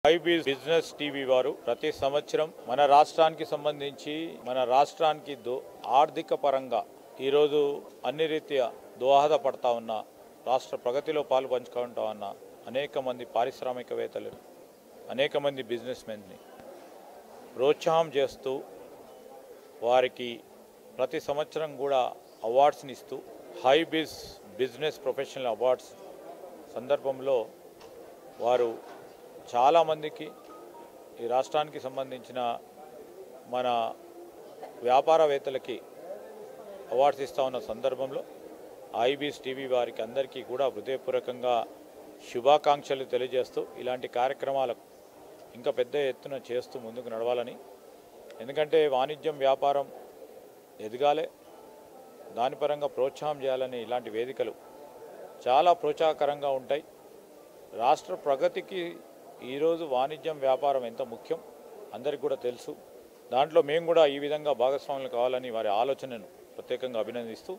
Ibis business TV వారు ప్రతి సంవత్సరం మన రాష్ట్రానికి సంబంధించి మన రాష్ట్రానికి ఆర్థిక పరంగా ఈరోజు అన్ని రీత్యా దోహదపడతా ఉన్న రాష్ట్ర ప్రగతిలో పాలు పంచుకుంటా ఉన్న అనేక మంది పారిశ్రామికవేత్తలు అనేక మంది బిజినెస్ మెన్ని ప్రోత్సాహం చేస్తూ వారికి ప్రతి సంవత్సరం కూడా అవార్డ్స్ని ఇస్తూ హైబీస్ బిజినెస్ ప్రొఫెషనల్ అవార్డ్స్ సందర్భంలో వారు చాలామందికి ఈ రాష్ట్రానికి సంబంధించిన మన వ్యాపారవేత్తలకి అవార్డ్స్ ఇస్తూ ఉన్న సందర్భంలో ఐబీస్ టీవీ వారికి అందరికీ కూడా హృదయపూర్వకంగా శుభాకాంక్షలు తెలియజేస్తూ ఇలాంటి కార్యక్రమాలకు ఇంకా పెద్ద ఎత్తున చేస్తూ ముందుకు నడవాలని, ఎందుకంటే వాణిజ్యం వ్యాపారం ఎదగాలే, దాని పరంగా ప్రోత్సాహం చేయాలని ఇలాంటి వేదికలు చాలా ప్రోత్సాహకరంగా ఉంటాయి. రాష్ట్ర ప్రగతికి ఈరోజు వాణిజ్యం వ్యాపారం ఎంత ముఖ్యం అందరికీ కూడా తెలుసు. దాంట్లో మేము కూడా ఈ విధంగా భాగస్వాములు కావాలని వారి ఆలోచనను ప్రత్యేకంగా అభినందిస్తూ